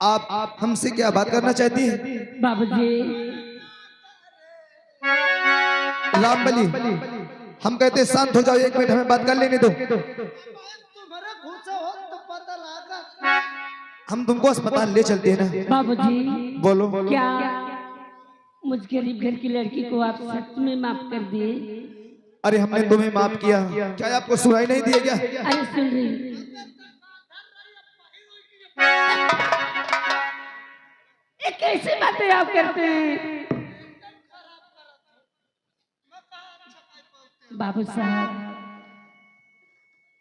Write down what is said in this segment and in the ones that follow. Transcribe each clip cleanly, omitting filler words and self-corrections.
आप हमसे क्या बात करना चाहती हैं? बाबूजी रामबली, हम कहते हैं शांत हो जाओ, 1 मिनट हमें बात कर लेने दो। तुम्हारा गुस्सा हो तो पता लगा। हम तुमको अस्पताल ले चलते हैं ना। बाबूजी बोलो। क्या मुझ गरीब घर की लड़की को आप सच में माफ कर दिए? अरे हमने तुम्हें माफ किया, क्या आपको सुनाई नहीं दिया क्या? अरे सुन रही, ये कैसी बातें आप करते हैं बाबू साहब?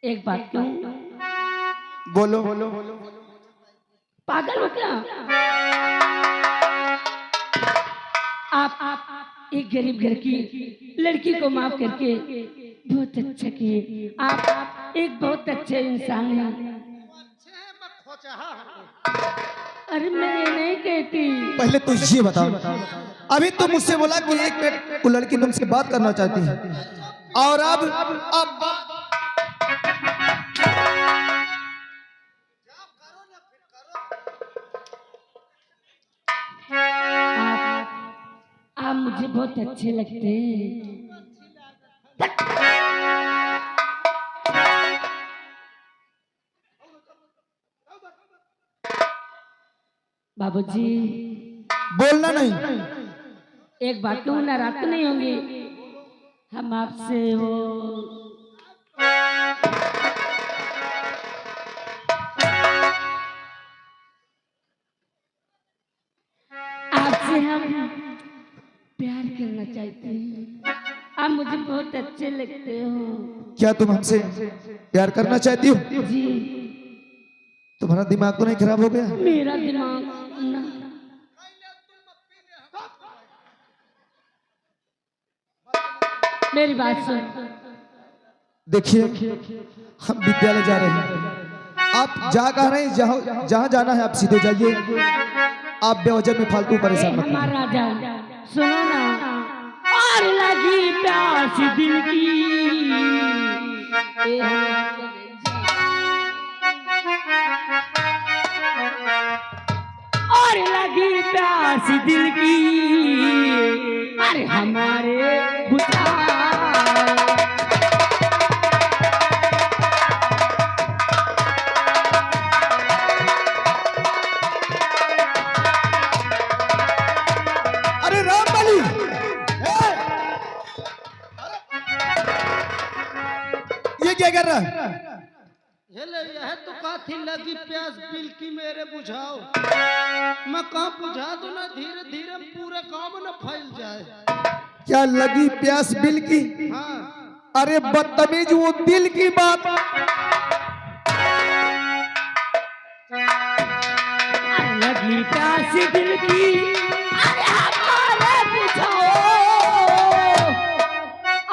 एक बात कहूं, बोलो। पागल हो क्या आप? एक गरीब घर की लड़की को माफ करके बहुत अच्छा किए। आप एक बहुत अच्छे इंसान हैं। अरे मैं ये नहीं कहती। पहले तो ये बताओ, अभी तो मुझसे बोला कि 1 मिनट वो लड़की तुमसे बात करना चाहती है, और अब आप मुझे बहुत अच्छे लगते हैं। बाबूजी बोलना नहीं। एक बात कहूँ, नाराज तो नहीं होंगे? हम आपसे वो आपसे हम प्यार करना चाहते हैं। आप मुझे बहुत अच्छे लगते हो। क्या तुम हमसे प्यार करना चाहती हो? जी। तुम्हारा दिमाग तो नहीं खराब हो गया? मेरा दिमाग ना, मेरी बात सुन। देखिए, हम विद्यालय जा रहे हैं, आप जा कहाँ रहे हैं? जहाँ जाना है आप सीधे जाइए, आप बेवजह में फालतू परेशान मत कीजिए। हमारा राजा सुनो ना, और लगी प्यास दिल की, और लगी प्यास दिल की, अरे हमारे बुझा। अरे रामबली, ये क्या कर रहा है? यह तो काथी लगी प्यास बिल की मेरे बुझाओ। मैं कहाँ बुझा दू ना, धीरे धीरे पूरे गांव में न फैल जाए। क्या लगी प्यास बिल की? हाँ। अरे बदतमीज, वो दिल की बात। लगी प्यास दिल की, अरे हमारे बुझाओ,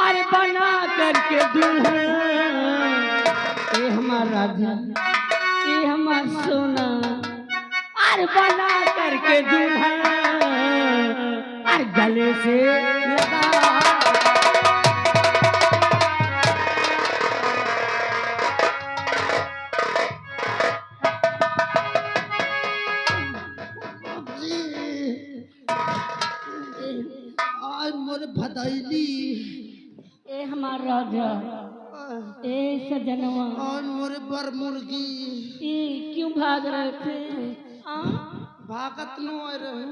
अरे बना करके दुल्हन, ये हमारा राजा, ये हमारा सोना, अरे बना करके दुल्हन, अरे गले से लगा। आज मोरे भदैली, ए हमारा राजा, ए सजनवा, आज मोरे बर मुर्गी। ए क्यों भाग रहे थे? भागत न आए रहे,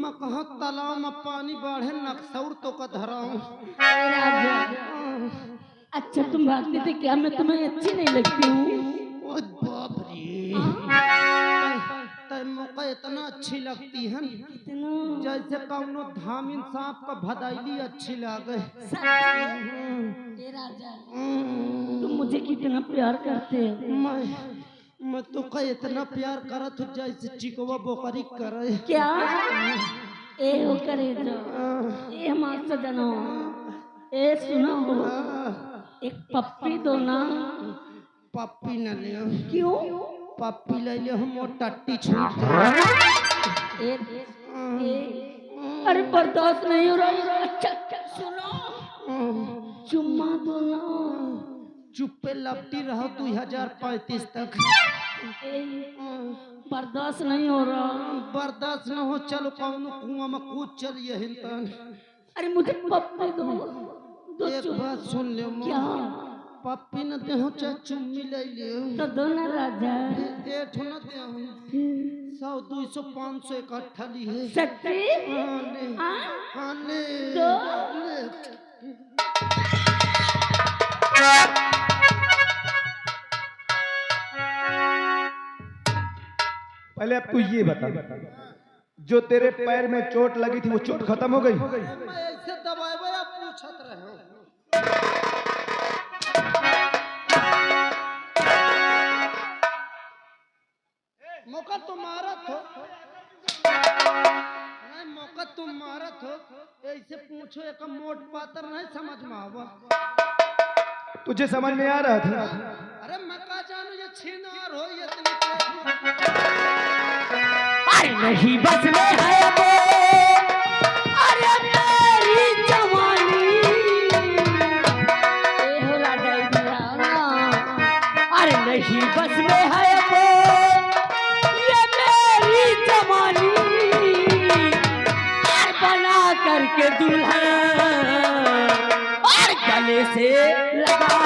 मैं कहाँ तालाब में पानी बढ़े नक्सौर तो का धराऊं। ए राजा, अच्छा तुम भागते थे क्या? मैं तुम्हें अच्छी नहीं लगती हूँ? ओए बाप रे, तय मौका इतना अच्छी लगती है जैसे कौनो धामिन सांप का भदैली अच्छी लागे। ए राजा, तुम मुझे कितना प्यार करते हो? मैं तो का इतना प्यार करत हूँ जैसे चिकवा बोकरी करे। क्या? ए हो करे जो, ए हमारा सजनो, ए सुनो, एक पप्पी दो ना। पप्पी न ले। क्यों? पप्पी ले ले हम वो टट्टी छूट। अरे बर्दाश्त नहीं हो रहा। अच्छा सुनो, चुम्मा दो ना। चुप्पे लपटी रहो 2035 तक। बर्दाश्त नहीं हो रहा। बर्दाश्त न हो चलो कौन कुआं में कूद चलिए हिंतन। अरे मुझे पप्पी दो, एक बात सुन ले क्या? पप्पी न दे हो चाहे चुम्मी ले लियो तो दो ना राजा। देठ न दे 100 200 500 इकट्ठा ली है। सच्ची? हाँ ले हाँ? हाँ ले तो? ले। पहले अब तू ये बता, जो तेरे पैर में चोट लगी थी वो चोट खत्म हो गई? मैं ऐसे दबाए आप पूछत रहे हो। मौका तुम मारत हो नहीं, मौका तुम मारत हो ऐसे पूछो। एक मोट पातर नहीं समझ में आवा। तुझे समझ में आ रहा था? अरे मैं का जानू ये छिनार हो ये इतनी अरे नहीं बस में है वो, अरे मेरी जवानी। ए हो राजा इधर आओ ना। अरे नहीं बस में है वो, ये मेरी जवानी। और बना करके दुल्हन और गले से लगा।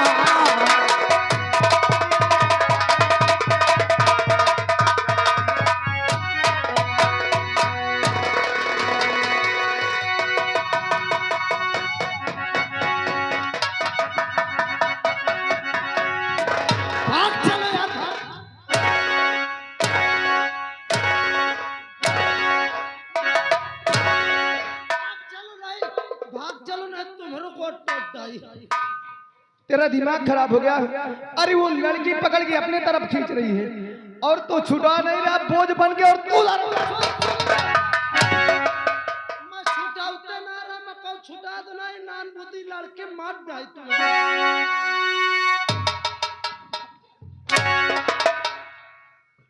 तेरा दिमाग खराब हो गया। अरे वो लड़की पकड़ के अपने तरफ खींच रही है और तो छुड़ा नहीं रहा, बोझ बन के। और तू मैं छुटाउते ना रहा, मैं कहूं छुटा दो ना। नान बुद्धि लड़के मार जाए तू।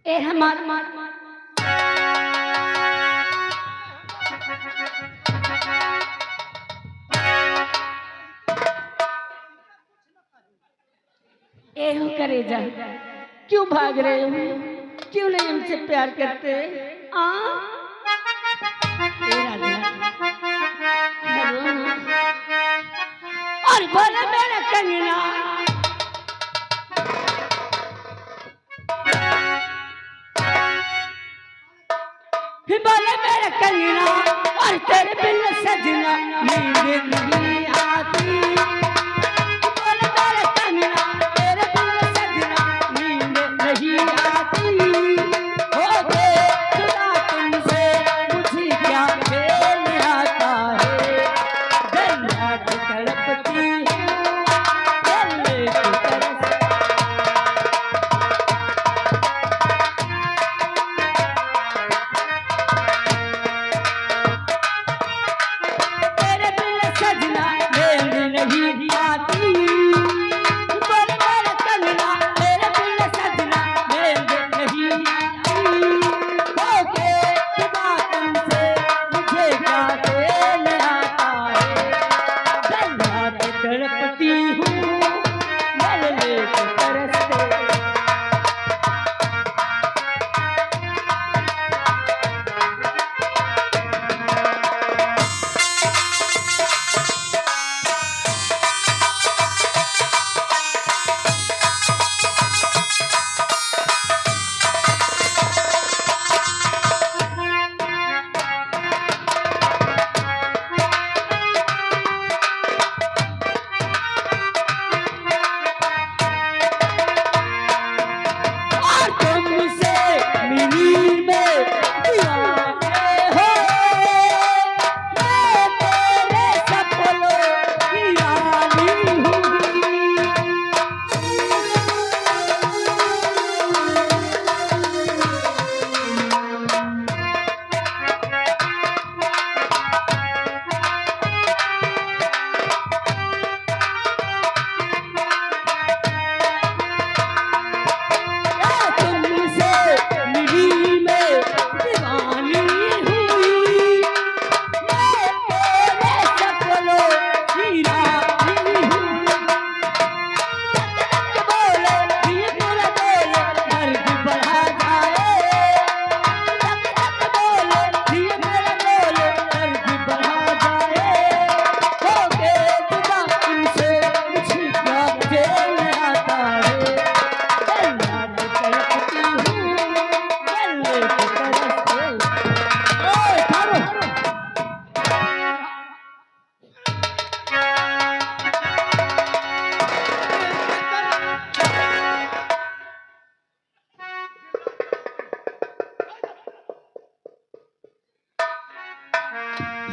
ए हमार मार ए हो करेजा, क्यों भाग रहे हो? क्यों नहीं हमसे प्यार करते? आ ए राजा बोलो ना। और बोले मेरा कंगना, बोले मेरा कंगना। और तेरे बिन सजना नींद नहीं आती। बोले मेरा कंगना, तेरे बिन सजना नींद नहीं आती। हो गए खुदा तुमसे मुझे क्या खेल आता है। दरिया की तड़पती गले की तरफ। तेरे बिन सजना नींद नहीं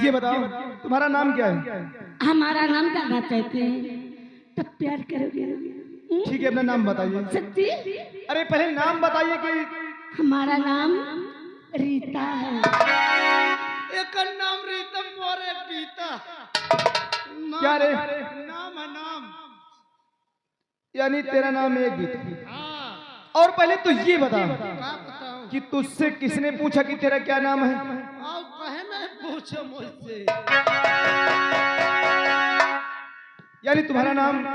ये बताओ तुम्हारा नाम क्या है? हमारा नाम जानना चाहते हैं तब प्यार करोगे ना? ठीक है, अपना नाम बताइए। सच्ची? अरे पहले नाम बताइए कि हमारा नाम रीता है। एक नाम रीतम मोरे पीता। क्या रे? नाम है नाम। यानी तेरा नाम एक भी था। हाँ। और पहले तो ये बता क्या बताऊं? कि तुझसे किसने पूछा कि तेरा क्या नाम है? आओ कहे नहीं पूछो मुझसे। यानी तुम्हारा नाम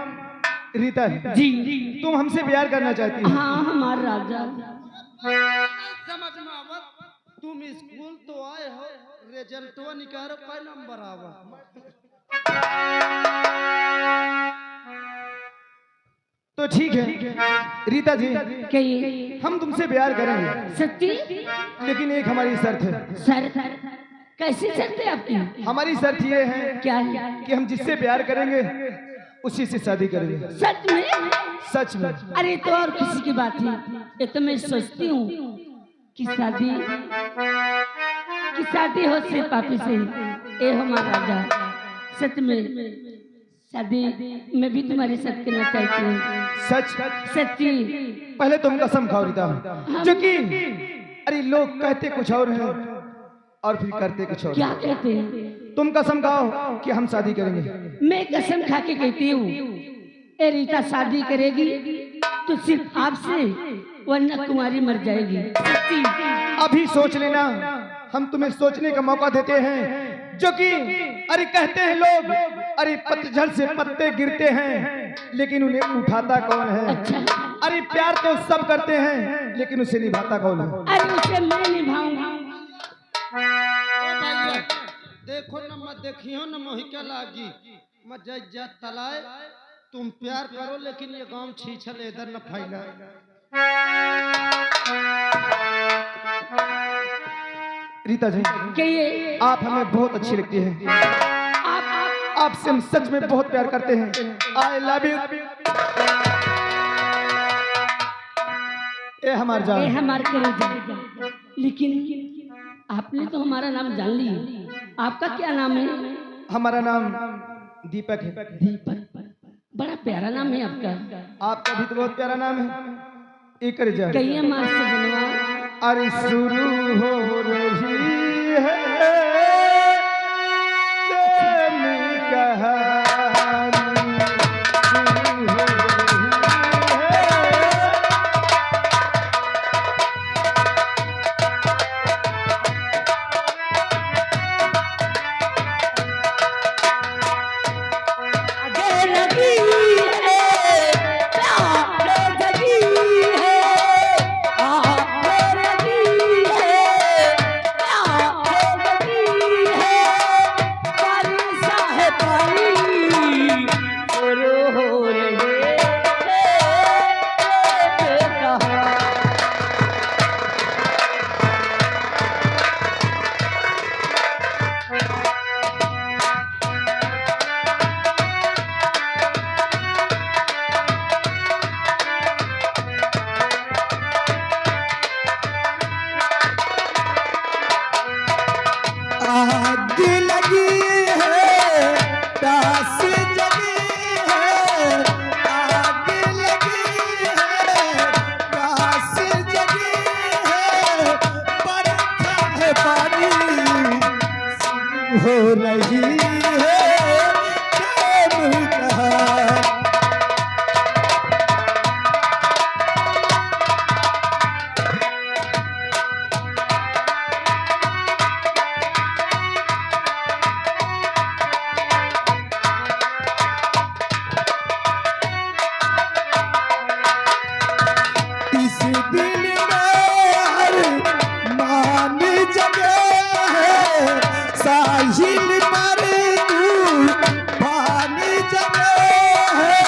रीता है? जी। तुम हमसे प्यार करना चाहती हो? हाँ हमारा राजा। समझ में आवत तुम स्कूल तो आए हो, रिजल्टवा निकालो कई नंबर आवा। तो ठीक है रीता जी, कहिए। हम तुमसे प्यार करेंगे, सच्ची? लेकिन एक हमारी शर्त है। सर कैसी शर्त है आपकी? हमारी शर्त ये है क्या है? कि हम जिससे प्यार करेंगे उसी से शादी करेंगे। सच में? सच में। अरे तो और किसी की बात है? ये तो मैं सोचती हूँ कि शादी हो से पापी से। ए हमारा राजा, सच में शादी मैं भी तुम्हारे साथ करना चाहती हूँ। सच? सच्ची? पहले तुम कसम खाओ रीता, जो कि अरे लोग कहते कुछ और हैं और फिर करते कुछ और। क्या कहते हैं? तुम कसम खाओ कि हम शादी करेंगे। मैं कसम खा के कहती हूँ ए रीता शादी करेगी तो सिर्फ आपसे, वरना कुंवारी मर जाएगी। सच्ची? अभी सोच लेना, हम तुम्हें सोचने का मौका देते हैं। जो कि अरे कहते हैं लोग अरे पतझड़ से पत्ते गिरते हैं लेकिन उन्हें उठाता कौन है? अच्छा। अरे प्यार तो सब करते हैं लेकिन उसे निभाता कौन है? अरे उसे मैं निभाऊंगा। देखो न मत देखियो न मोहि के लागी मत जा तलाए। तुम प्यार करो लेकिन ये गांव छीछल इधर न फैलाए। रीता जी, कहिए। आप हमें बहुत अच्छी लगती हैं। आपसे हम सच में बहुत प्यार करते हैं। I love you. ए हमार जान, ए हमार करेजा। लेकिन आपने तो हमारा नाम जान लिया। आपका क्या नाम है? हमारा नाम दीपक है। दीपक? बड़ा प्यारा नाम है आपका। आपका भी तो बहुत प्यारा नाम है। एक जा कहिए हमारे सजनवा। अरे शुरू हो रही है प्रेम कहानी, शुरू हो रही है। आगे लगी है प्यार जगी है, आगे लगी है प्यार जगी है, बारिशा है पानी शुरू हो रही है कहा। आग लगी है प्यास जगी है, आग लगी है प्यास जगी है, बरखा है पानी शुरू हो रही है प्रेम कहानी। इस दिल में मान जगे है, साहिल पर तूफान जगे है।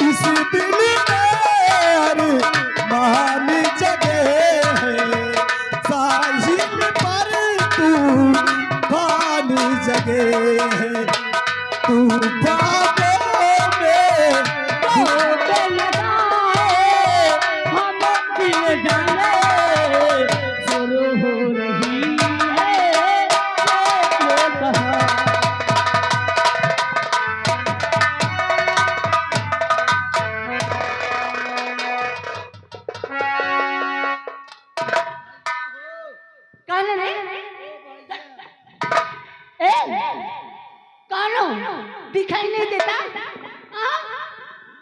इस दिल में मान जगे है, साहिल पर तूफान जगे है, तूफान रे ए कौन हो दिखाई नहीं देता हाँ?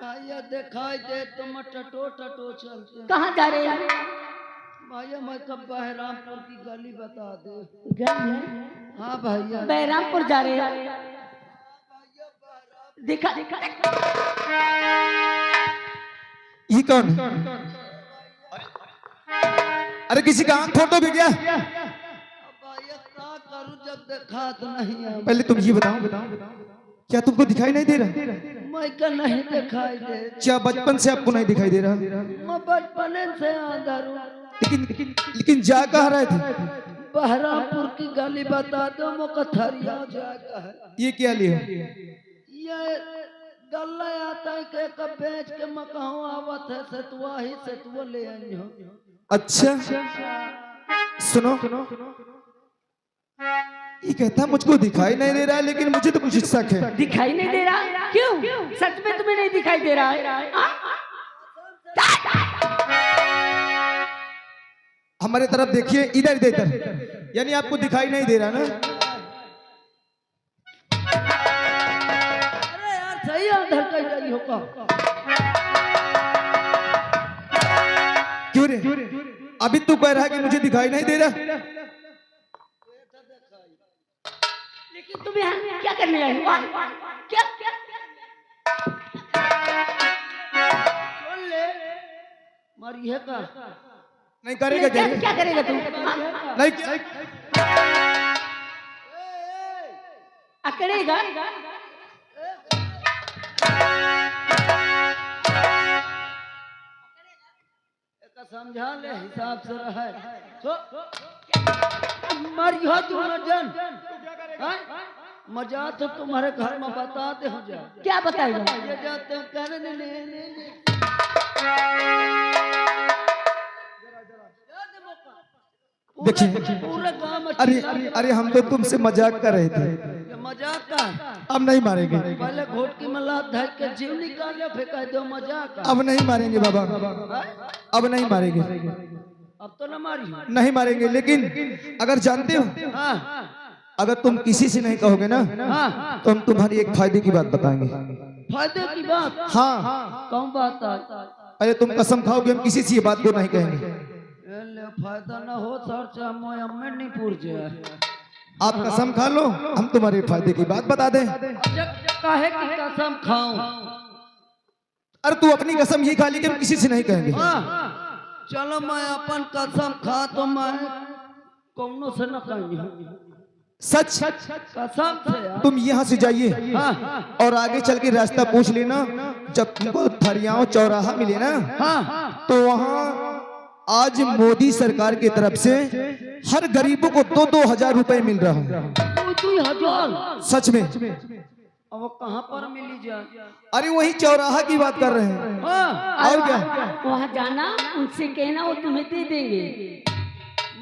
भैया दिखाई दे तुम टटो टटो चलते हैं। कहाँ जा रहे हैं भैया मैं कब बहरामपुर की गली बता दे। गली हाँ भैया बहरामपुर जा रहे हैं दिखा दिखा ये कौन है? अरे किसी का आंख फोड़ दो भैया। भैया क्या करूं जब देखा तो नहीं है। पहले तुम ये बताओ क्या तुमको दिखाई नहीं दे रहा? मैं का नहीं दिखाई दे। क्या बचपन से आपको नहीं दिखाई दे रहा? मैं बचपन से अंदर हूँ। लेकिन जा कहाँ रहे थे? बहरामपुर की गली बता दो मुझको थरिया जाएगा है। ये क्या लिया? ये गल्ला आता है के कब बेच के मकाऊ आवत है सतुआ ही सतुआ ले आई हो। अच्छा सुनो ये कहता मुझको दिखाई नहीं दे रहा है लेकिन मुझे तो कुछ शक है। दिखाई नहीं दे रहा क्यों सच में तुम्हें नहीं दिखाई दे रहा है हाँ? हमारे तरफ देखिए इधर इधर यानी आपको दिखाई नहीं दे रहा ना? अरे यार सही अंदर कहीं गई होगा। क्यों रे अभी तू कह रहा है कि मुझे दिखाई नहीं दे रहा? लेकिन तुम यहाँ क्या करने आए हो क्या सुन ले मरिए का नहीं करेगा क्या क्या? क्या करेगा तू नहीं अकड़ेगा समझा ले हिसाब से रहे तो मरियो तू न जन मजा तो तुम्हारे घर में बताते हो जा। क्या बताएगा ये जाते हो कहने ले देखिए पूरे गांव में अरे अरे हम तो तुमसे मजाक कर रहे थे। ये मजाक का है। अब नहीं मारेंगे पहले घोट की मला धर के जीव निकाले फिर कह दो मजाक का। अब नहीं मारेंगे बाबा अब नहीं मारेंगे अब तो न मारी नहीं मारेंगे लेकिन अगर जानते हो हाँ अगर तुम किसी से नहीं कहोगे ना हाँ तो हम तुम्हारी एक फायदे की बात बताएंगे। फायदे की बात हाँ कौन बात है। अरे तुम कसम खाओगे हम किसी से ये बात को नहीं कहेंगे। ले फायदा न हो सर चाहे मोय अम्मे नहीं पूर जाए। आप कसम खा लो हम तुम्हारे फायदे की बात बता दें। काहे की कसम खाऊं। अरे तू अपनी कसम ये खा ली कि हम किसी से नहीं कहेंगे। हाँ चलो मैं अपन कसम खा तो मैं कौनों से न कहेंगे सच कसम से यार। तुम यहाँ से जाइए हाँ और आगे चल के रास्ता पूछ लेना। जब तुमको थरियाओं चौराहा मिले ना हाँ तो वहाँ आज मोदी सरकार की तरफ से हर गरीबों को 2-2 हजार रुपए मिल रहा है। 2-2 सच में। अब वो कहाँ पर मिली जाए। अरे वही चौराहा की बात कर रहे हैं हाँ और क्या? वहाँ जाना उनसे कहना वो तुम्हें दे देंगे।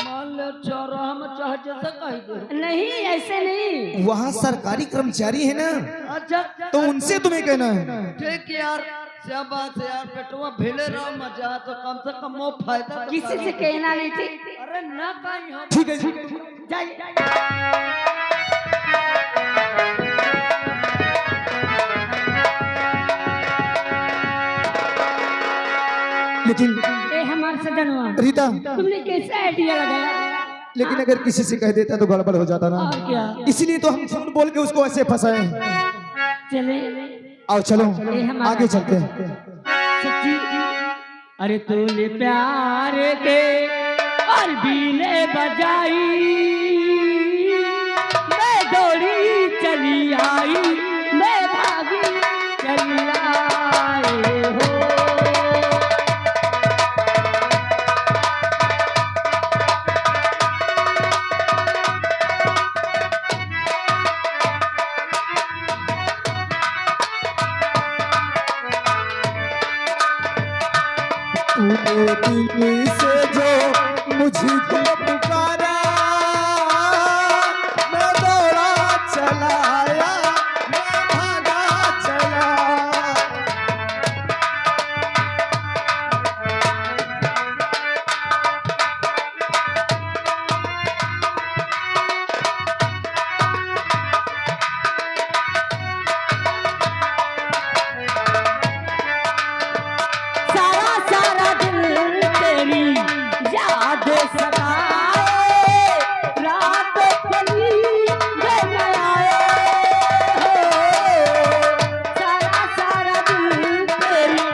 मान ले चौराहा में चाहे जैसा कह दे। नहीं ऐसे नहीं वहाँ सरकारी कर्मचारी है ना अच्छा तो उनसे तुम्हें कहना है। ठीक यार क्या बात है यार पेटवा भेले रहो मजा तो कम से कम वो फायदा तो किसी से कहना नहीं थी अरे ना कहीं हो ठीक है जाइए लेकिन ए हमारे सजनवा रीता तुमने कैसा आइडिया लगाया लेकिन अगर किसी से कह देता तो गड़बड़ हो जाता ना। और क्या इसलिए तो हम झूठ बोल के उसको ऐसे फंसाए। चले आओ चलो ये हमारा- आगे चलते हैं। सच्ची अरे तूने प्यार के और बीने बजाई मैं दौड़ी चली आई मैं भागी चली आई हो तूने दिल से जो मुझको पुकारा मैं दौड़ा चला आया मैं भागा चला। सताए रात चली दिन आए सारा सारा दिल तेरी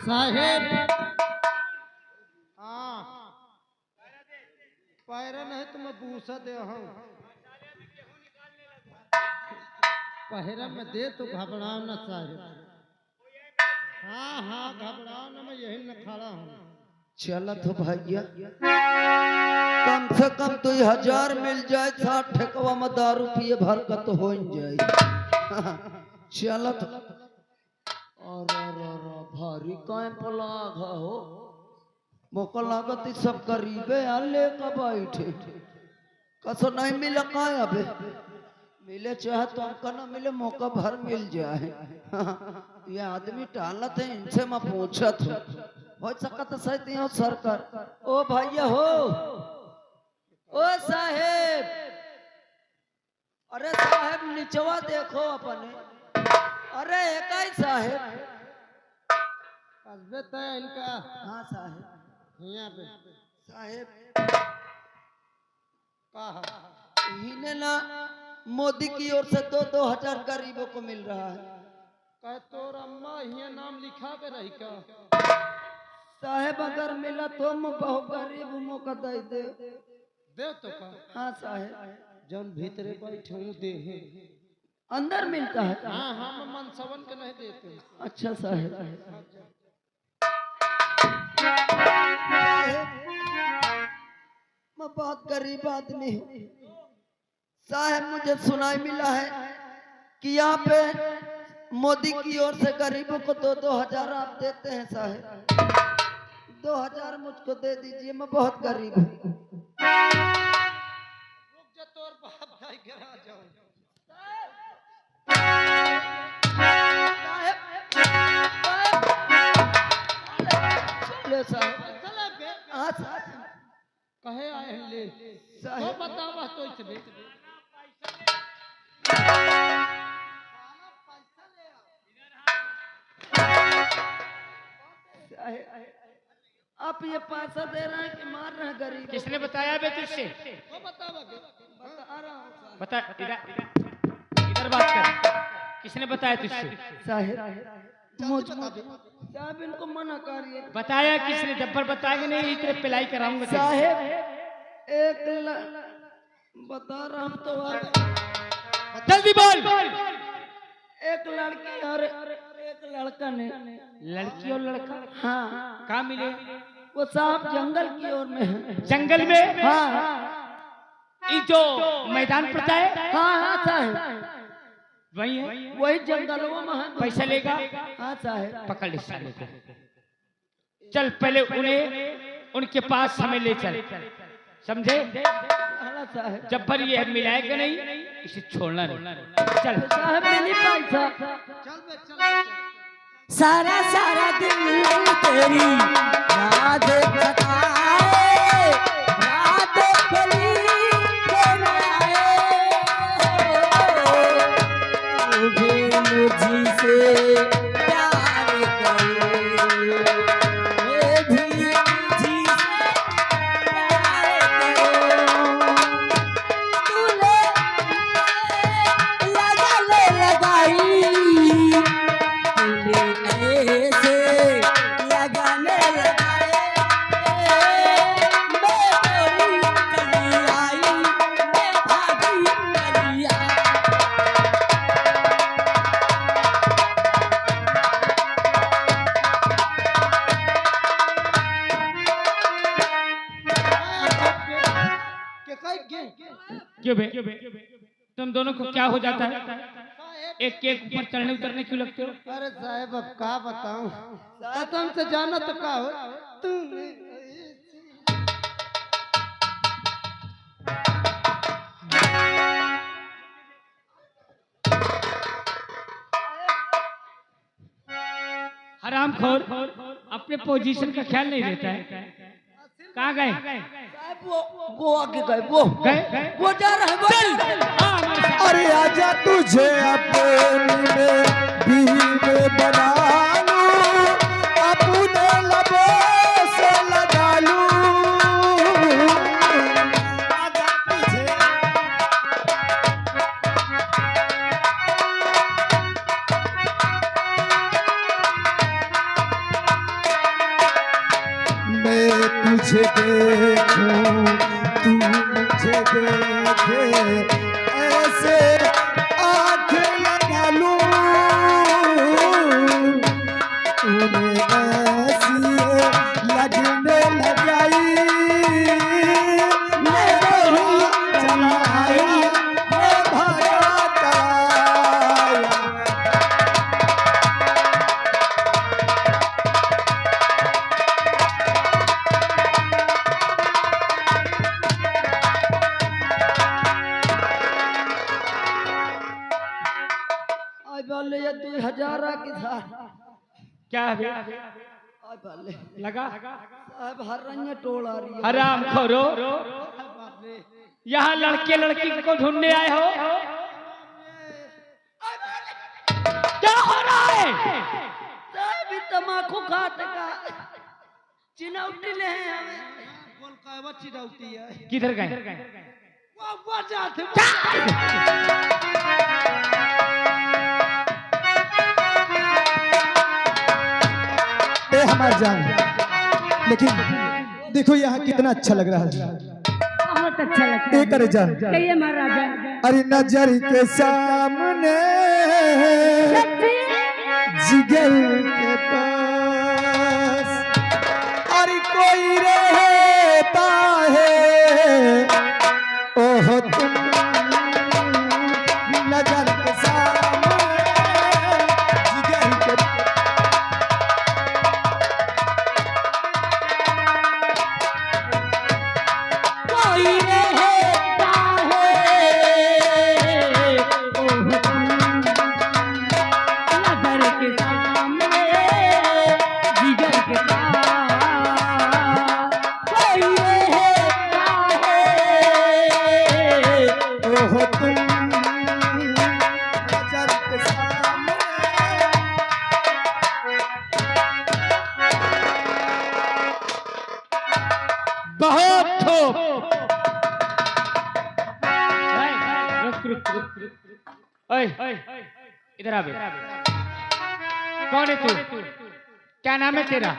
साहेब हाँ पैरा नहीं तो मैं भूसा दे हूँ पहरा में दे तो घबराओ ना साहेब हाँ हाँ घबराओ ना मैं यही न खड़ा हूँ चला तो भैया कम से कम 2000 मिल जाए 60 ठेकवा में दारू पिए भर का तो हो जाए चला तो और भारी काहे पलाग हो मोको लागत सब करीबे आ लेकर बैठे कसो नहीं मिला का अबे मिले चाहे तो हमको ना मिले मौका भर मिल जाए ये आदमी टालत है इनसे मैं पूछत हो सकत सही हो सरकार ओ भैया हो ओ साहेब अरे साहेब नीचवा देखो अपने अरे एक ही साहेब कस्बे तय इनका हाँ साहेब यहाँ पे साहेब कहा इन्हें ना मोदी की ओर से 2-2 हजार गरीबों को मिल रहा है कह तोर अम्मा यहाँ नाम लिखा के रही का साहेब अगर मिला तो मैं बहुत गरीब मौका दे दे दे तो का हाँ साहेब जौन भीतरे बैठे हूँ दे अंदर मिलता है हाँ हाँ मैं मनसवन के नहीं देते अच्छा साहेब मैं बहुत गरीब आदमी हूँ साहेब मुझे सुनाई मिला है कि यहाँ पे मोदी की ओर से गरीबों को 2-2 हजार आप देते हैं साहेब 2000 मुझको दे दीजिए मैं बहुत गरीब हूँ रुक जा तोर बाप भाई गिरा जाओ चलो साहेब चले बे हाँ साहब कहे आए हैं ले तो साहेब बतावा तो इसमें आप ये पैसा दे रहे हैं कि मार रहे हैं गरीब किसने बताया बे तुझसे? तो बतावा बे बता रहा हूँ बता इधर बात कर। किसने बताया तुझसे? साहेब मुझको साहब इनको मना करिए बताया किसने? जब्बर बताएंगे नहीं तेरे पिलाई कराऊंगा तेरे। साहेब बता रहा हूँ तो आप जल्दी बोल। एक लड़की और एक लड़का ने लड़की और लड़का हाँ कहाँ मिले? वो साहब जंगल की ओर में है जंगल में? हाँ ये जो मैदान पड़ता है हाँ हाँ साहेब वही है। वही जंगलों में है पैसा लेगा? हाँ साहेब पकड़ ले साले को। चल पहले उन्हें उनके पास हमें ले चल समझे? हाँ साहेब जब्बर ये मिलाएगा नहीं इसे छोड़ना नहीं। चल साहब मिली पैसा चल बे चल सारा सारा दिन तेरी याद सताए रात चली दिन आए मुझे मुझसे प्यार करे मैं भी मुझसे प्यार करूं तूने लगाई ऐसे लगाने लगाए मैं तेरी चली आई मैं भागी चली आई के कहीं गे क्यों बे? तुम दोनों को क्या हो जाता है? एक के ऊपर चढ़ने उतरने क्यों लगते हो? अरे साहब अब का बताऊं कसम से जाना तो का हो तूने हरामखोर अपने पोजीशन का ख्याल नहीं रहता है। कहाँ गए? साहब वो आगे गए वो जा रहे हैं अरे आजा तुझे अपनी में बीन बना लूं, अपने लबों से लगा लूं। आजा तुझे मैं तुझे देखूं, तू मुझे देखे, ऐसे आँख लगा लूं, तुम्हें ऐसी लगने लगाई, मैं नहीं चलाई, मैं भगाता आया। आई बोले ये 2000 की था क्या है आई बोले लगा साहब हर रंग टोल आ रही है हराम खोरो यहाँ लड़के लड़की को ढूंढने आए हो क्या हो रहा है साहब ये तमाकू खाते का चिनौटी ले हैं हमें बोल का वो चिड़ौती है किधर गए वो जाते ए हमार जान, लेकिन देखो यहाँ कितना अच्छा लग रहा है। बहुत अच्छा लगता ए करे जान, है कहिए महाराजा अरे नजर के सामने जिगर के पास अरे कोई रहता है, ओह तुम नजर के सामने जिगर के कोई रहता है ओह नजर के सामने जिगर के पास कोई रहता है ओह तुम नजर के सामने बहुत थोप रुक ओए इधर आ बे कौन है तू क्या नाम है तेरा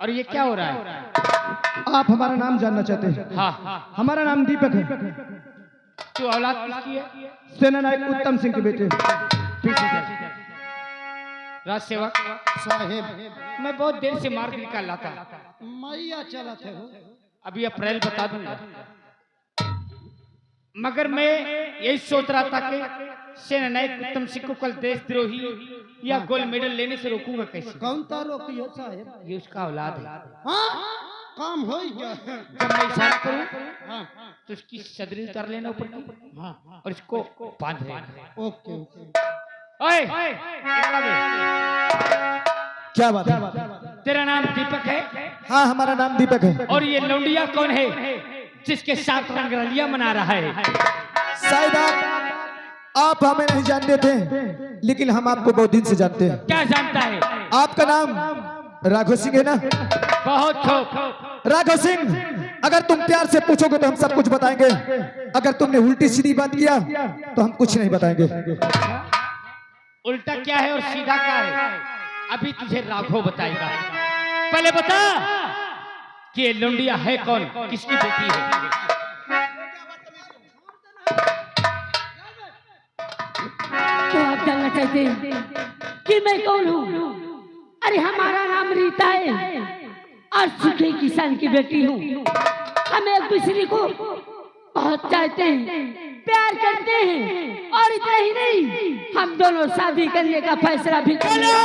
और ये क्या हो रहा है आप हमारा नाम जानना चाहते हैं? हाँ हमारा नाम दीपक है, तू औलाद किसकी है सेना नायक उत्तम सिंह के बेटे। पीछे चल राज सेवक साहेब मैं बहुत देर से मार्ग निकाल रहा था मैया चला थे हो अभी अप्रैल बता दूंगा मगर मैं यही सोच रहा था कि सेना नायक उत्तम सिंह को कल देशद्रोही या गोल्ड मेडल लेने से रोकूंगा कैसे कौन ता रोकी हो साहेब ये उसका औलाद है हाँ काम हो क्या जब मैं इशारा करूं हाँ तो इसकी सदरी उतार लेना ऊपर की और इसको बांध लेना ओके ओके ओए इधर आ बे। क्या बात है? तेरा नाम दीपक है हाँ हमारा नाम दीपक है। और ये लौंडिया कौन है जिसके साथ रंगरलिया मना रहा है शायद आप हमें नहीं जानते थे, लेकिन हम आपको बहुत दिन से जानते हैं। क्या जानता है आपका नाम राघव सिंह है ना? बहुत थोप राघव सिंह, अगर तुम प्यार से पूछोगे तो हम सब कुछ बताएंगे, अगर तुमने उल्टी सीधी बात किया तो हम कुछ नहीं बताएंगे। उल्टा क्या है और सीधा क्या है अभी तुझे राघव बताएगा पहले बता कि ये लौंडिया है कौन किसकी बेटी है तो आप जानना चाहते हैं कि मैं कौन हूँ? अरे हमारा नाम रीता है और सूखे किसान की बेटी हूँ। हम एक दूसरे को बहुत चाहते हैं, प्यार करते हैं और इतना ही नहीं, हम दोनों शादी करने का फैसला भी कर लिया।